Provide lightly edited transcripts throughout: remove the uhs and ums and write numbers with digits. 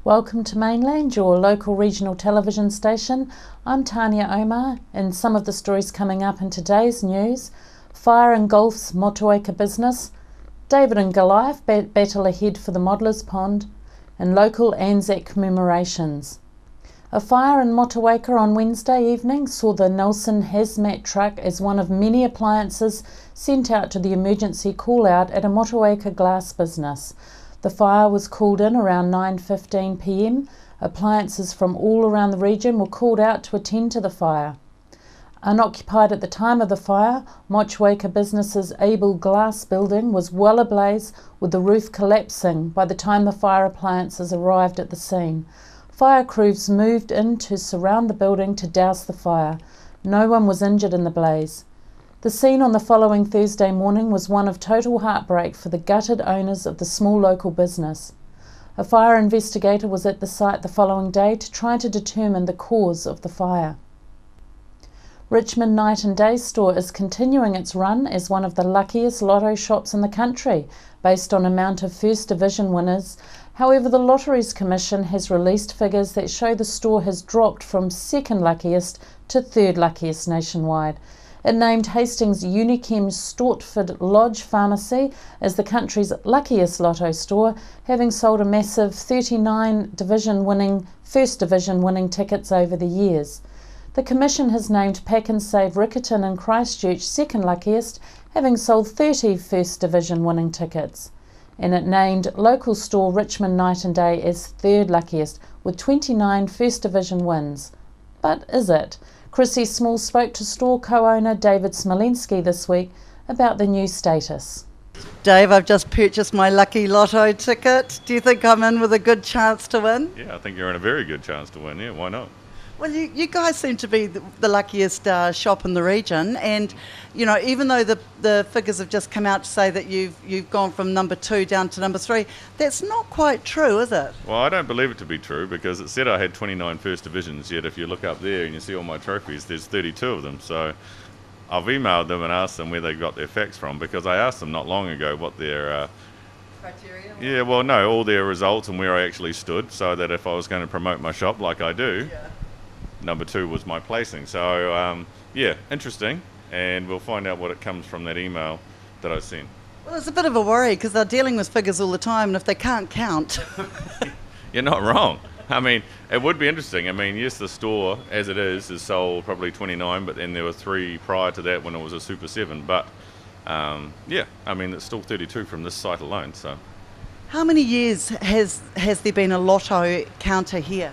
Welcome to Mainland, your local regional television station. I'm Tanya Omar, and some of the stories coming up in today's news: fire engulfs Motueka business, David and Goliath battle ahead for the Modeller's Pond, and local Anzac commemorations. A fire in Motueka on Wednesday evening saw the Nelson hazmat truck as one of many appliances sent out to the emergency call-out at a Motueka glass business. The fire was called in around 9:15 p.m. Appliances from all around the region were called out to attend to the fire. Unoccupied at the time of the fire, Motueka Business's Able Glass building was well ablaze, with the roof collapsing by the time the fire appliances arrived at the scene. Fire crews moved in to surround the building to douse the fire. No one was injured in the blaze. The scene on the following Thursday morning was one of total heartbreak for the gutted owners of the small local business. A fire investigator was at the site the following day to try to determine the cause of the fire. Richmond Night and Day Store is continuing its run as one of the luckiest lotto shops in the country, based on amount of First Division winners. However, the Lotteries Commission has released figures that show the store has dropped from second luckiest to third luckiest nationwide. It named Hastings Unichem Stortford Lodge Pharmacy as the country's luckiest lotto store, having sold a massive 39 First Division winning tickets over the years. The Commission has named Pack and Save Riccarton in Christchurch second luckiest, having sold 30 First Division winning tickets. And it named local store Richmond Night and Day as third luckiest, with 29 First Division wins. But is it? Chrissy Small spoke to store co-owner David Smolenski this week about the new status. Dave, I've just purchased my lucky lotto ticket. Do you think I'm in with a good chance to win? Yeah, I think you're in a very good chance to win. Yeah, why not? Well, you guys seem to be the luckiest shop in the region, and you know, even though the figures have just come out to say that you've gone from number 2 down to number 3, that's not quite true, is it? Well, I don't believe it to be true, because it said I had 29 First Divisions, yet if you look up there and you see all my trophies, there's 32 of them. So I've emailed them and asked them where they got their facts from, because I asked them not long ago what their criteria? Yeah, well, no, all their results and where I actually stood, so that if I was going to promote my shop like I do, number 2 was my placing. So yeah, interesting, and we'll find out what it comes from that email that I sent. Well, it's a bit of a worry, because they're dealing with figures all the time, and if they can't count... You're not wrong. I mean, it would be interesting. I mean, yes, the store, as it is sold probably 29, but then there were 3 prior to that when it was a Super 7. But, yeah, I mean, it's still 32 from this site alone, so... How many years has there been a lotto counter here?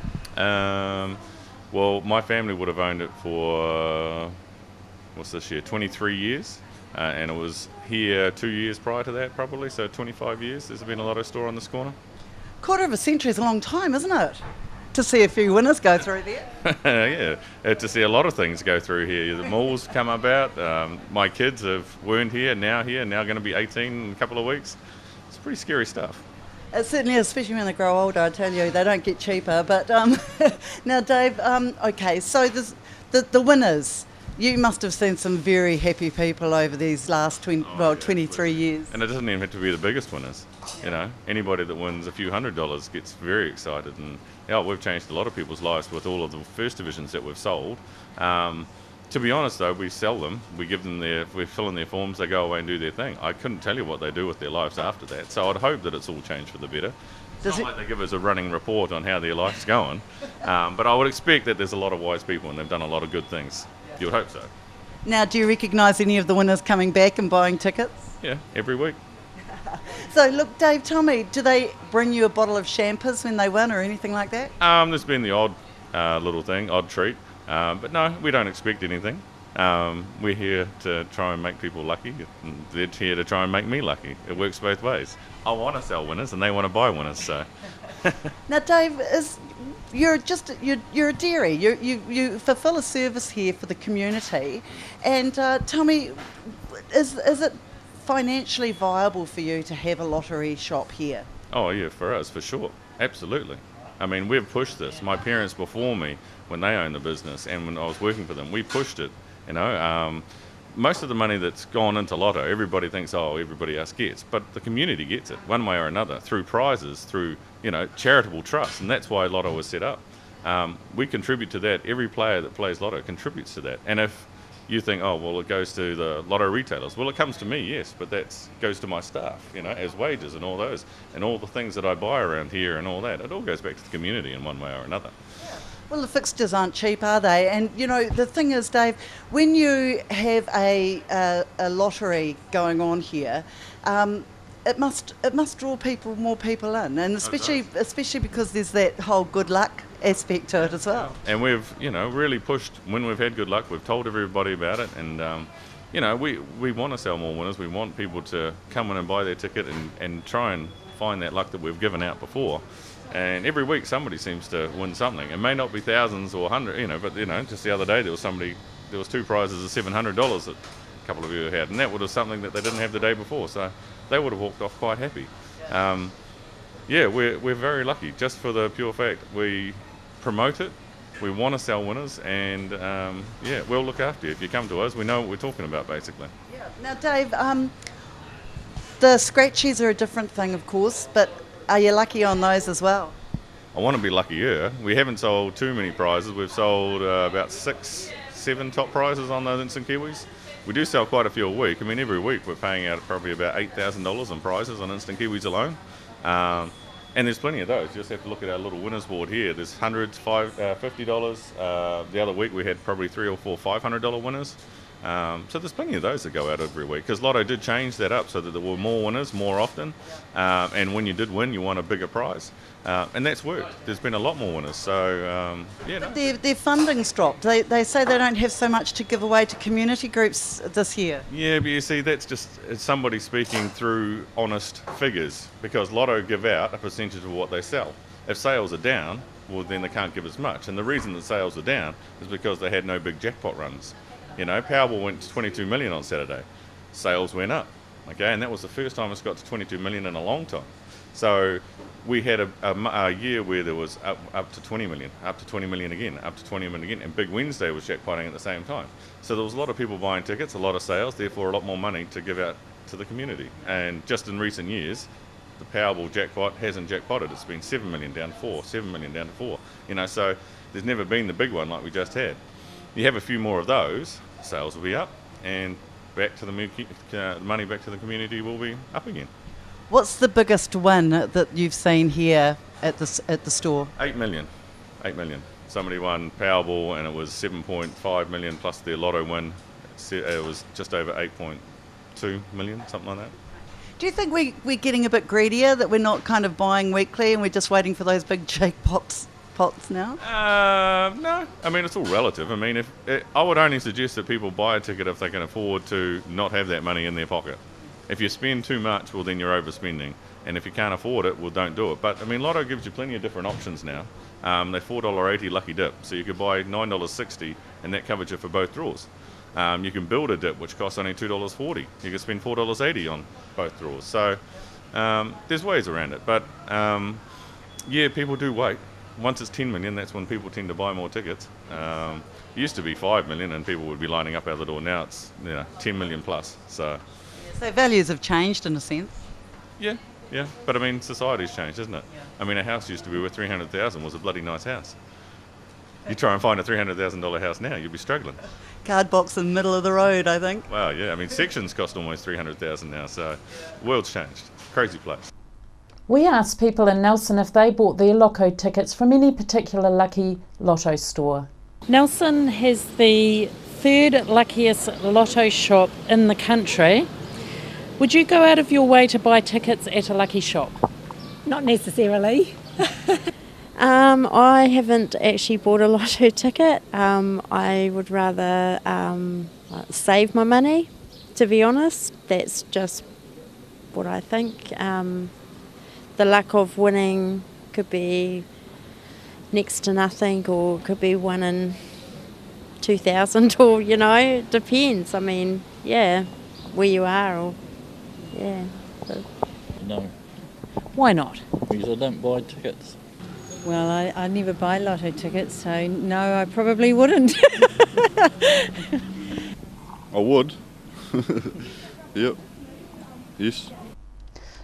Well, my family would have owned it for, what's this year, 23 years. And it was here 2 years prior to that, probably, so 25 years. There's been a lotto store on this corner. Quarter of a century is a long time, isn't it? To see a few winners go through there. Yeah, to see a lot of things go through here. The malls come about. My kids weren't here, now going to be 18 in a couple of weeks. It's pretty scary stuff. It certainly is, especially when they grow older, I tell you, they don't get cheaper. But now, Dave, okay, so the winners, you must have seen some very happy people over these last 23 years. And it doesn't even have to be the biggest winners. You know, anybody that wins a few $100s gets very excited. And yeah, we've changed a lot of people's lives with all of the First Divisions that we've sold. To be honest, though, we sell them. We fill in their forms. They go away and do their thing. I couldn't tell you what they do with their lives after that. So I'd hope that it's all changed for the better. It's not like they give us a running report on how their life's going. But I would expect that there's a lot of wise people and they've done a lot of good things. You would hope so. Now, do you recognise any of the winners coming back and buying tickets? Yeah, every week. So, look, Dave, tell me, do they bring you a bottle of champers when they win or anything like that? There's been the odd little thing, odd treat. But no, we don't expect anything. We're here to try and make people lucky, and they're here to try and make me lucky. It works both ways. I want to sell winners, and they want to buy winners. So, now, Dave, you're a dairy. You fulfil a service here for the community, and tell me, is it financially viable for you to have a lottery shop here? Oh yeah, for us, for sure. Absolutely. I mean, we've pushed this. My parents before me, when they owned the business and when I was working for them, we pushed it, you know. Most of the money that's gone into Lotto, everybody thinks, oh, everybody else gets. But the community gets it, one way or another, through prizes, through, you know, charitable trusts. And that's why Lotto was set up. We contribute to that. Every player that plays Lotto contributes to that. And if you think, oh, well, it goes to the Lotto retailers. Well, it comes to me, yes, but that goes to my staff, you know, as wages and all those. And all the things that I buy around here and all that, it all goes back to the community in one way or another. Well, the fixtures aren't cheap, are they? And, you know, the thing is, Dave, when you have a lottery going on here, it must draw more people in, and especially because there's that whole good luck aspect to it as well. And we've, you know, really pushed when we've had good luck. We've told everybody about it, and you know, we want to sell more winners. We want people to come in and buy their ticket and try and find that luck that we've given out before. And every week somebody seems to win something. It may not be thousands or hundred, you know, but you know, just the other day there was 2 prizes of $700 that a couple of you had, and that would have something that they didn't have the day before, so they would have walked off quite happy. Yeah, we're very lucky, just for the pure fact we promote it, we want to sell winners, and yeah, we'll look after you. If you come to us, we know what we're talking about, basically. Yeah. Now, Dave, the scratchies are a different thing, of course, but are you lucky on those as well? I want to be luckier. We haven't sold too many prizes. We've sold about 6, 7 top prizes on those Instant Kiwis. We do sell quite a few a week. I mean, every week we're paying out probably about $8,000 in prizes on Instant Kiwis alone. And there's plenty of those. You just have to look at our little winners board here. There's hundreds, $50. The other week we had probably 3 or 4 $500 winners. So there's plenty of those that go out every week, because Lotto did change that up so that there were more winners more often, and when you did win, you won a bigger prize, and that's worked. There's been a lot more winners, so yeah. No. Their funding's dropped. They say they don't have so much to give away to community groups this year. Yeah, but you see, that's just somebody speaking through honest figures, because Lotto give out a percentage of what they sell. If sales are down, well, then they can't give as much, and the reason that sales are down is because they had no big jackpot runs. You know, Powerball went to 22 million on Saturday. Sales went up, okay, and that was the first time it's got to 22 million in a long time. So we had a year where there was up to 20 million, up to 20 million again, up to 20 million again, and Big Wednesday was jackpotting at the same time. So there was a lot of people buying tickets, a lot of sales, therefore a lot more money to give out to the community. And just in recent years, the Powerball jackpot hasn't jackpotted. It's been 7 million down to 4, 7 million down to 4. You know, so there's never been the big one like we just had. You have a few more of those, sales will be up, and back to the money back to the community will be up again. What's the biggest win that you've seen here at the store? 8 million. 8 million. Somebody won Powerball and it was 7.5 million plus their Lotto win. It was just over 8.2 million, something like that. Do you think we're getting a bit greedier, that we're not kind of buying weekly and we're just waiting for those big jackpots now? No. I mean, it's all relative. I mean, I would only suggest that people buy a ticket if they can afford to not have that money in their pocket. If you spend too much, well, then you're overspending. And if you can't afford it, well, don't do it. But, I mean, Lotto gives you plenty of different options now. They're $4.80 lucky dip. So you could buy $9.60 and that covers you for both draws. You can build a dip, which costs only $2.40. You can spend $4.80 on both draws. So there's ways around it. But, yeah, people do wait. Once it's 10 million, that's when people tend to buy more tickets. It used to be 5 million and people would be lining up out the door. Now it's 10 million plus. So values have changed in a sense. Yeah. But I mean, society's changed, isn't it? Yeah. I mean, a house used to be worth $300,000 was a bloody nice house. You try and find a $300,000 house now, you'd be struggling. Card box in the middle of the road, I think. Well, yeah. I mean, sections cost almost $300,000 now. So the world's changed. Crazy place. We asked people in Nelson if they bought their Loco tickets from any particular lucky Lotto store. Nelson has the 3rd luckiest Lotto shop in the country. Would you go out of your way to buy tickets at a lucky shop? Not necessarily. I haven't actually bought a Lotto ticket. I would rather save my money, to be honest. That's just what I think. The luck of winning could be next to nothing, or could be 1 in 2,000, or, you know, it depends. I mean, yeah, where you are, or, yeah. No. Why not? Because I don't buy tickets. Well, I never buy lotto tickets, so no, I probably wouldn't. I would. Yep. Yes.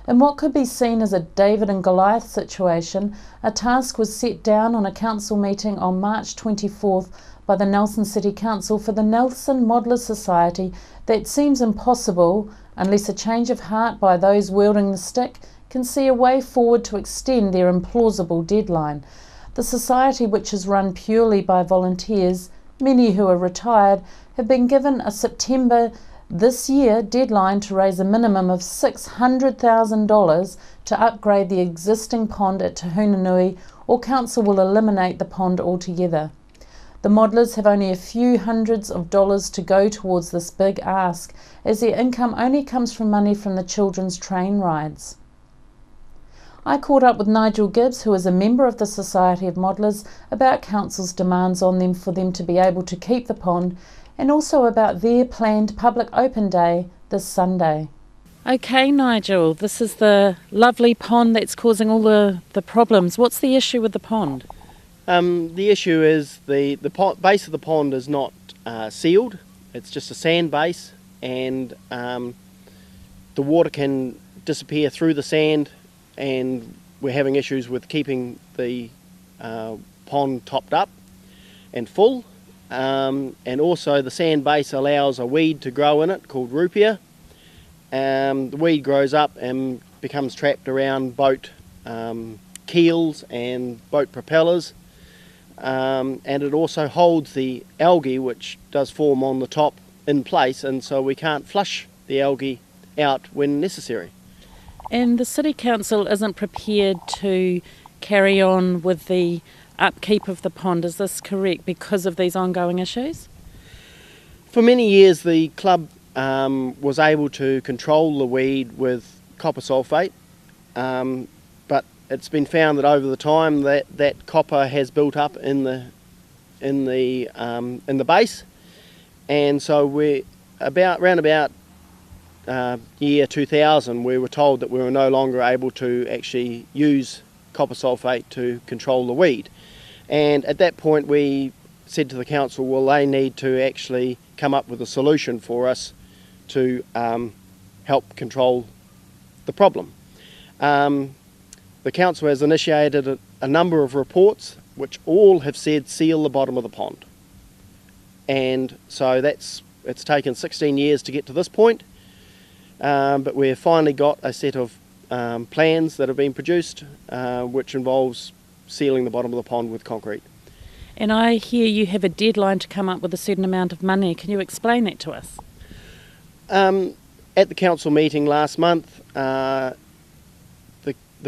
In what could be seen as a David and Goliath situation, a task was set down on a council meeting on March 24th by the Nelson City Council for the Nelson Modelers Society that seems impossible unless a change of heart by those wielding the stick can see a way forward to extend their implausible deadline. The society, which is run purely by volunteers, many who are retired, have been given a September this year deadline to raise a minimum of $600,000 to upgrade the existing pond at Tahunanui, or council will eliminate the pond altogether. The modelers have only a few hundreds of dollars to go towards this big ask, as their income only comes from money from the children's train rides. I caught up with Nigel Gibbs, who is a member of the Society of Modelers, about council's demands on them for them to be able to keep the pond, and also about their planned public open day this Sunday. Okay, Nigel, this is the lovely pond that's causing all the problems. What's the issue with the pond? The issue is the base of the pond is not sealed. It's just a sand base, and the water can disappear through the sand, and we're having issues with keeping the pond topped up and full. And also the sand base allows a weed to grow in it called rupia. The weed grows up and becomes trapped around boat keels and boat propellers, and it also holds the algae, which does form on the top, in place, and so we can't flush the algae out when necessary. And the City Council isn't prepared to carry on with the upkeep of the pond, is this correct, because of these ongoing issues? For many years the club was able to control the weed with copper sulphate, but it's been found that over the time that copper has built up in the base, and so we're round about year 2000 we were told that we were no longer able to actually use copper sulphate to control the weed. And at that point we said to the council, well, they need to actually come up with a solution for us to help control the problem. The council has initiated a number of reports which all have said seal the bottom of the pond. And so it's taken 16 years to get to this point, but we've finally got a set of plans that have been produced, which involves sealing the bottom of the pond with concrete. And I hear you have a deadline to come up with a certain amount of money. Can you explain that to us? At the council meeting last month, the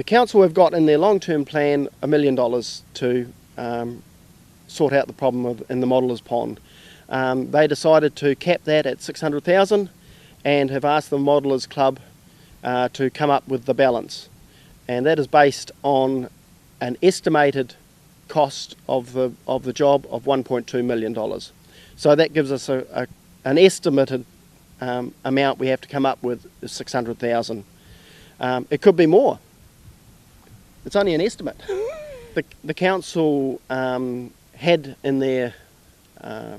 council have got in their long-term plan $1 million to sort out the problem in the Modelers Pond. They decided to cap that at $600,000 and have asked the Modelers Club to come up with the balance. And that is based on an estimated cost of the job of $1.2 million. So that gives us an estimated amount we have to come up with is $600,000. It could be more. It's only an estimate. The council had in their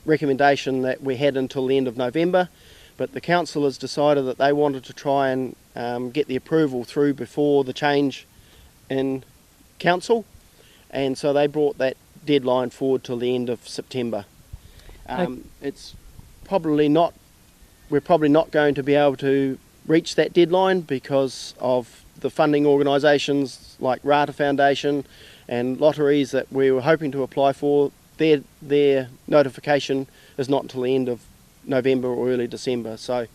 recommendation that we had until the end of November, but the council has decided that they wanted to try and get the approval through before the change in council, and so they brought that deadline forward till the end of September. It's probably not. We're probably not going to be able to reach that deadline because of the funding organisations like Rata Foundation and lotteries that we were hoping to apply for. Their notification is not until the end of November or early December. So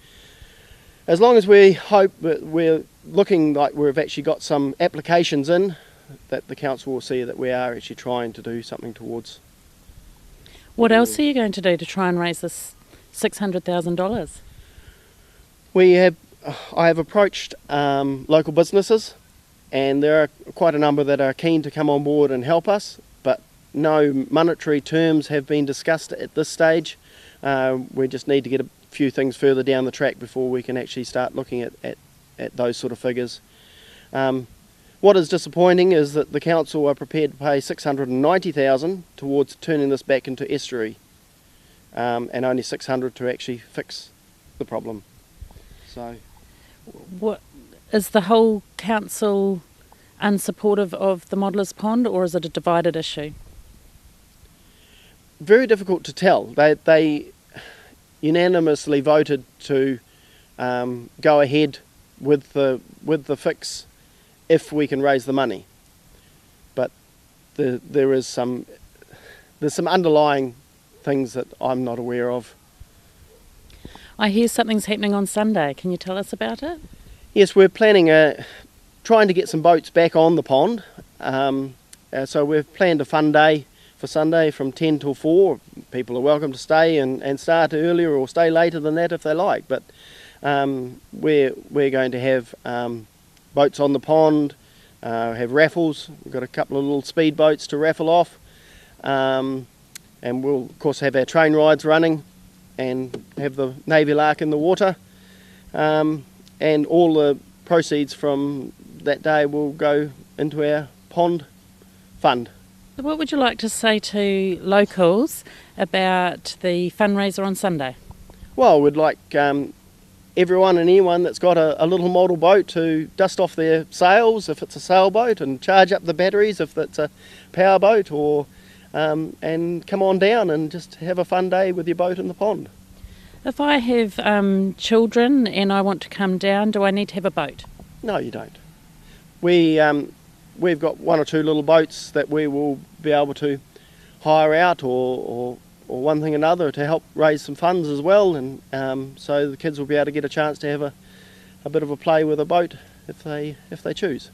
as long as we hope that we're looking like we've actually got some applications in, that the council will see that we are actually trying to do something towards. What else are you going to do to try and raise this $600,000? I have approached local businesses, and there are quite a number that are keen to come on board and help us, but no monetary terms have been discussed at this stage. We just need to get a few things further down the track before we can actually start looking at those sort of figures. What is disappointing is that the council are prepared to pay $690,000 towards turning this back into estuary, and only $600 to actually fix the problem. So, What is the whole council unsupportive of the Modeller's Pond, or is it a divided issue? very difficult to tell. They unanimously voted to go ahead with the fix if we can raise the money, but there's some underlying things that I'm not aware of. I hear something's happening on Sunday. Can you tell us about it? Yes, we're planning trying to get some boats back on the pond. So we've planned a fun day for Sunday from 10 till 4. People are welcome to stay and start earlier or stay later than that if they like. But we're going to have boats on the pond, have raffles. We've got a couple of little speed boats to raffle off. And we'll of course have our train rides running and have the Navy Lark in the water. And all the proceeds from that day will go into our pond fund. So what would you like to say to locals about the fundraiser on Sunday? Well, we'd like everyone and anyone that's got a little model boat to dust off their sails if it's a sailboat and charge up the batteries if it's a power boat, or and come on down and just have a fun day with your boat in the pond. If I have children and I want to come down, do I need to have a boat? No, you don't. We've got one or two little boats that we will be able to hire out or one thing or another to help raise some funds as well, and so the kids will be able to get a chance to have a bit of a play with a boat if they choose.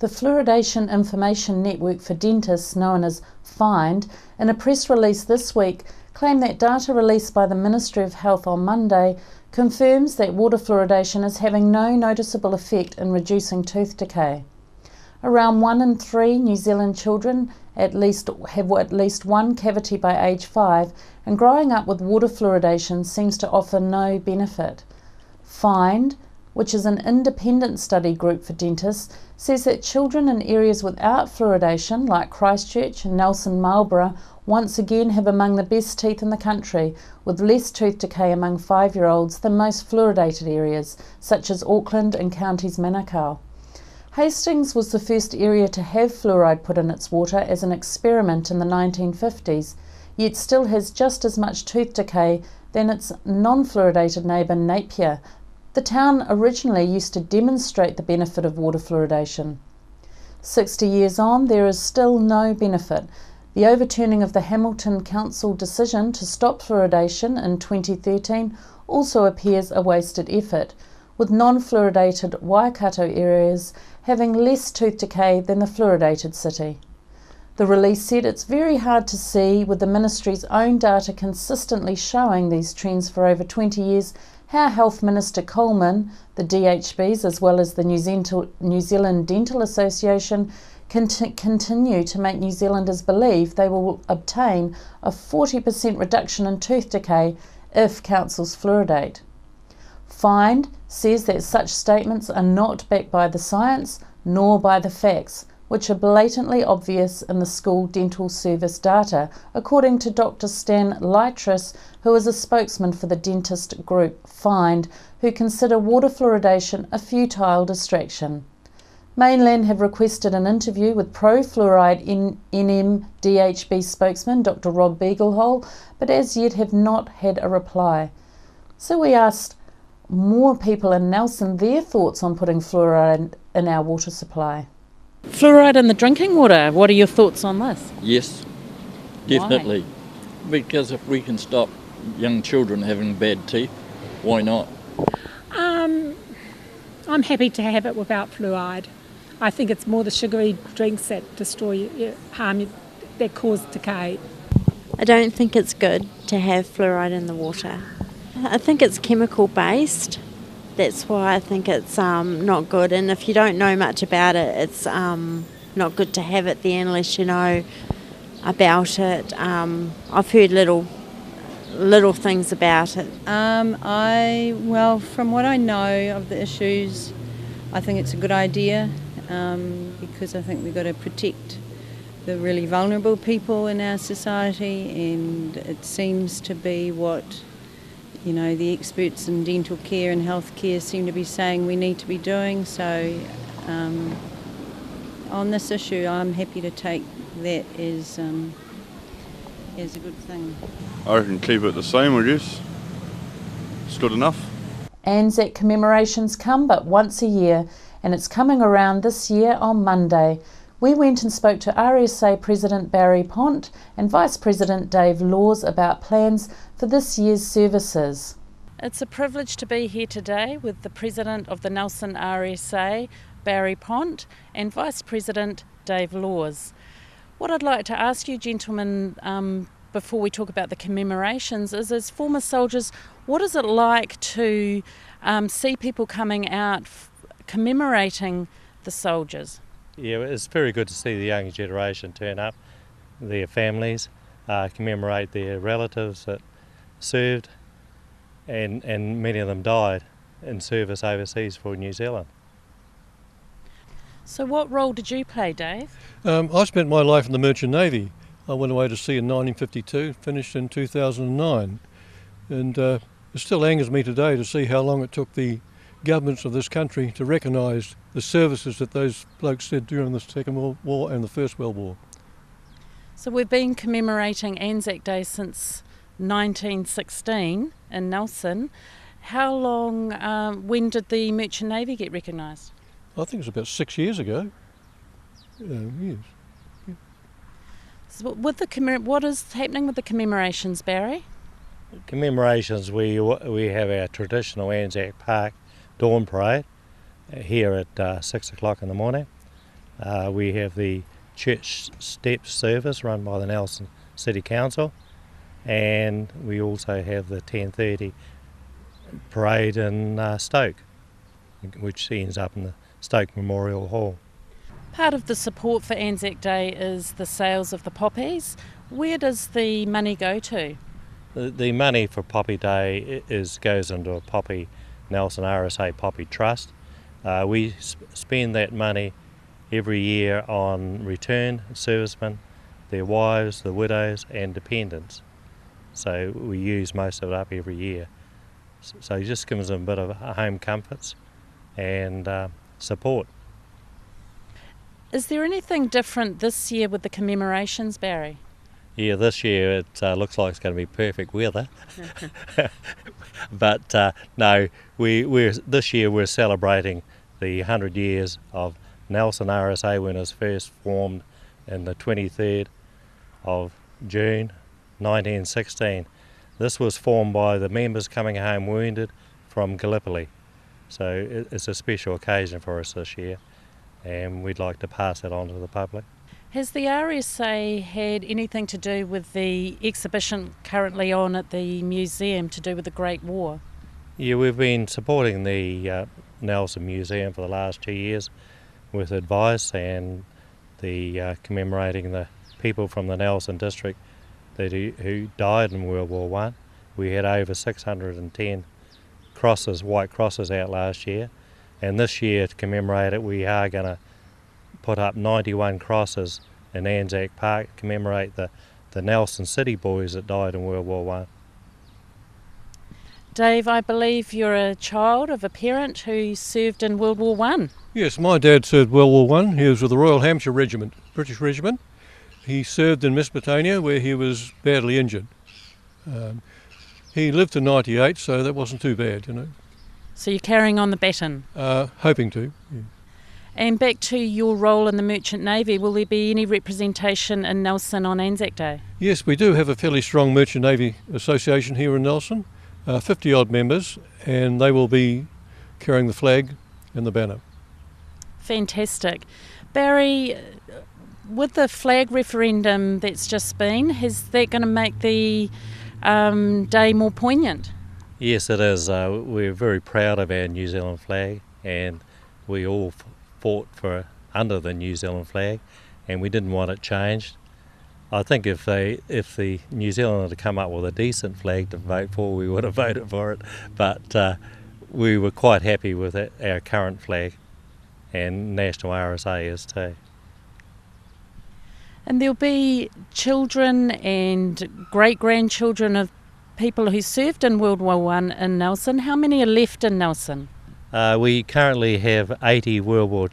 The Fluoridation Information Network for Dentists, known as FIND, in a press release this week claimed that data released by the Ministry of Health on Monday confirms that water fluoridation is having no noticeable effect in reducing tooth decay. Around 1 in 3 New Zealand children have at least one cavity by age 5, and growing up with water fluoridation seems to offer no benefit. FIND, which is an independent study group for dentists, says that children in areas without fluoridation, like Christchurch and Nelson Marlborough, once again have among the best teeth in the country, with less tooth decay among 5-year-olds than most fluoridated areas, such as Auckland and Counties Manukau. Hastings was the first area to have fluoride put in its water as an experiment in the 1950s, yet still has just as much tooth decay than its non-fluoridated neighbour Napier. The town originally used to demonstrate the benefit of water fluoridation. 60 years on, there is still no benefit. The overturning of the Hamilton Council decision to stop fluoridation in 2013 also appears a wasted effort, with non-fluoridated Waikato areas having less tooth decay than the fluoridated city. The release said it's very hard to see, with the Ministry's own data consistently showing these trends for over 20 years, how Health Minister Coleman, the DHBs as well as the New Zealand Dental Association continue to make New Zealanders believe they will obtain a 40% reduction in tooth decay if councils fluoridate. FIND says that such statements are not backed by the science nor by the facts, which are blatantly obvious in the school dental service data, according to Dr. Stan Lytris, who is a spokesman for the dentist group FIND, who consider water fluoridation a futile distraction. Mainland have requested an interview with pro-fluoride NMDHB spokesman Dr. Rob Beaglehole, but as yet have not had a reply. So we asked more people in Nelson their thoughts on putting fluoride in our water supply. Fluoride in the drinking water, what are your thoughts on this? Yes, definitely. Because if we can stop young children having bad teeth, why not? I'm happy to have it without fluoride. I think it's more the sugary drinks that that cause decay. I don't think it's good to have fluoride in the water. I think it's chemical based. That's why I think it's not good. And if you don't know much about it, it's not good to have it there unless you know about it. I've heard little things about it. Well, from what I know of the issues, I think it's a good idea. because I think we've got to protect the really vulnerable people in our society, and it seems to be what the experts in dental care and health care seem to be saying we need to be doing. So on this issue, I'm happy to take that as a good thing. I reckon keep it the same, I guess. It's good enough. Anzac commemorations come but once a year, and it's coming around this year on Monday. We went and spoke to RSA President Barry Pont and Vice President Dave Laws about plans for this year's services. It's a privilege to be here today with the President of the Nelson RSA, Barry Pont, and Vice President Dave Laws. What I'd like to ask you, gentlemen, before we talk about the commemorations is, as former soldiers, what is it like to see people coming out commemorating the soldiers? Yeah, it's very good to see the younger generation turn up, their families, commemorate their relatives that served, and many of them died in service overseas for New Zealand. So what role did you play, Dave? I spent my life in the Merchant Navy. I went away to sea in 1952, finished in 2009, and it still angers me today to see how long it took the governments of this country to recognise the services that those blokes did during the Second World War and the First World War. So we've been commemorating Anzac Day since 1916 in Nelson. How long, when did the Merchant Navy get recognised? I think it was about 6 years ago. Yes. So what is happening with the commemorations, Barry? Commemorations, we have our traditional Anzac Park Dawn Parade here at 6 o'clock in the morning. We have the church steps service run by the Nelson City Council, and we also have the 10:30 parade in Stoke, which ends up in the Stoke Memorial Hall. Part of the support for Anzac Day is the sales of the poppies. Where does the money go to? The money for Poppy Day goes into a Poppy Nelson RSA Poppy Trust. We spend that money every year on return servicemen, their wives, the widows and dependents. So we use most of it up every year. So it just gives them a bit of home comforts and support. Is there anything different this year with the commemorations, Barry? Yeah, this year it looks like it's going to be perfect weather. But no, this year we're celebrating the 100 years of Nelson RSA when it was first formed in the 23rd of June 1916. This was formed by the members coming home wounded from Gallipoli. So it's a special occasion for us this year, and we'd like to pass that on to the public. Has the RSA had anything to do with the exhibition currently on at the museum to do with the Great War? Yeah, we've been supporting the Nelson Museum for the last 2 years with advice and the commemorating the people from the Nelson district who died in World War I. We had over 610 crosses, white crosses out last year, and this year to commemorate it we are going to put up 91 crosses in Anzac Park to commemorate the Nelson City boys that died in World War I. Dave, I believe you're a child of a parent who served in World War I. Yes, my dad served World War I. He was with the Royal Hampshire Regiment, British Regiment. He served in Mesopotamia where he was badly injured. He lived to 98, so that wasn't too bad, you know. So you're carrying on the baton? Hoping to, yeah. And back to your role in the Merchant Navy, will there be any representation in Nelson on Anzac Day? Yes, we do have a fairly strong Merchant Navy Association here in Nelson, 50 odd members, and they will be carrying the flag and the banner. Fantastic. Barry, with the flag referendum that's just been, is that going to make the day more poignant? Yes, it is. We're very proud of our New Zealand flag, and we all fought under the New Zealand flag, and we didn't want it changed. I think if the New Zealand had come up with a decent flag to vote for, we would have voted for it. But we were quite happy with our current flag, and National RSA is too. And there'll be children and great-grandchildren of people who served in World War I in Nelson. How many are left in Nelson? We currently have 80 World War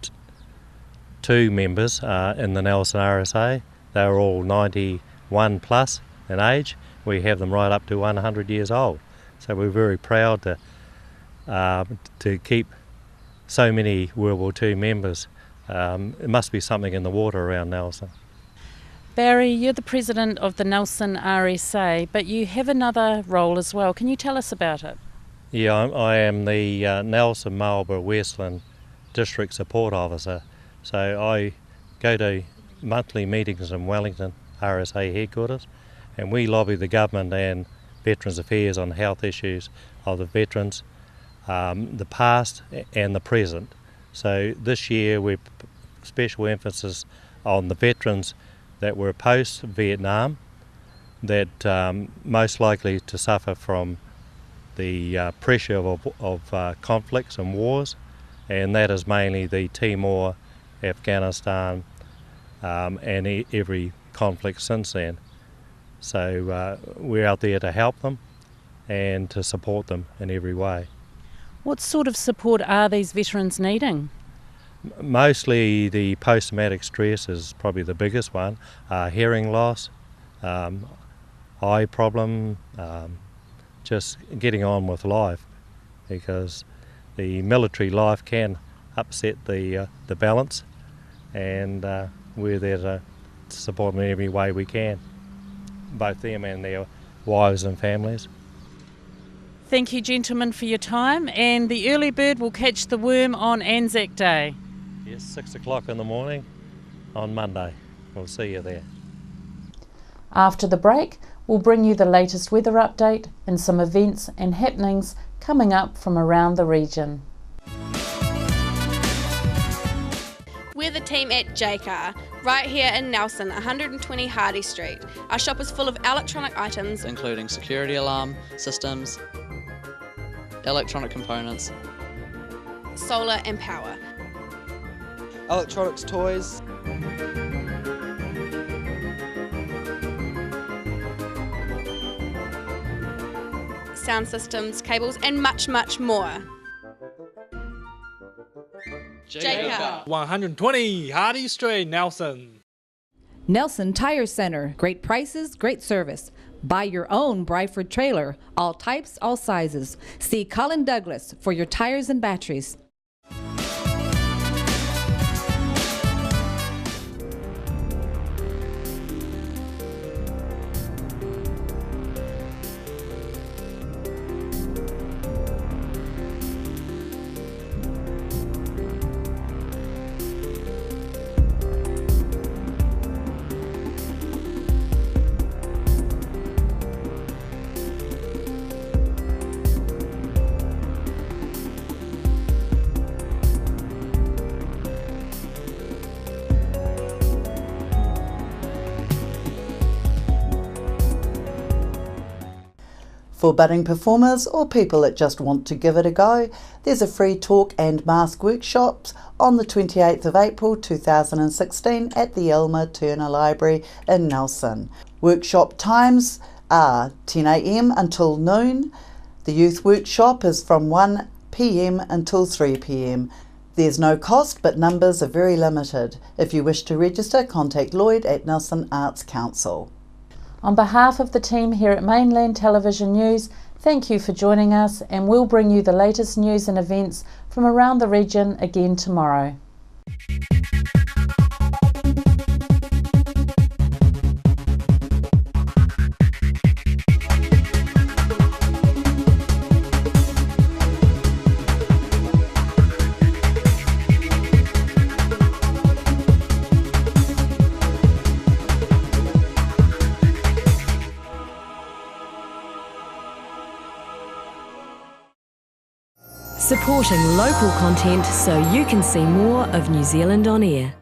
II members in the Nelson RSA. They're all 91 plus in age. We have them right up to 100 years old. So we're very proud to keep so many World War II members. It must be something in the water around Nelson. Barry, you're the president of the Nelson RSA, but you have another role as well. Can you tell us about it? Yeah, I am the Nelson Marlborough Westland District Support Officer. So I go to monthly meetings in Wellington RSA headquarters, and we lobby the government and Veterans Affairs on health issues of the veterans, the past and the present. So this year we've special emphasis on the veterans that were post-Vietnam, that most likely to suffer from the pressure of conflicts and wars, and that is mainly the Timor, Afghanistan, and every conflict since then. So we're out there to help them and to support them in every way. What sort of support are these veterans needing? Mostly the post-traumatic stress is probably the biggest one. Hearing loss, eye problem, just getting on with life, because the military life can upset the balance, and we're there to support them in every way we can, both them and their wives and families. Thank you, gentlemen, for your time, and the early bird will catch the worm on Anzac Day. Yes, 6 o'clock in the morning on Monday. We'll see you there. After the break, we'll bring you the latest weather update and some events and happenings coming up from around the region. We're the team at JCar, right here in Nelson, 120 Hardy Street. Our shop is full of electronic items, including security alarm systems, electronic components, solar and power, electronics, toys, sound systems, cables, and much, much more. JCar. 120 Hardy Street, Nelson. Nelson Tire Center. Great prices, great service. Buy your own Bryford trailer. All types, all sizes. See Colin Douglas for your tires and batteries. For budding performers or people that just want to give it a go, there's a free talk and mask workshop on the 28th of April 2016 at the Elmer Turner Library in Nelson. Workshop times are 10 a.m. until noon. The youth workshop is from 1 p.m. until 3 p.m. There's no cost, but numbers are very limited. If you wish to register, contact Lloyd at Nelson Arts Council. On behalf of the team here at Mainland Television News, thank you for joining us, and we'll bring you the latest news and events from around the region again tomorrow. Supporting local content so you can see more of New Zealand on air.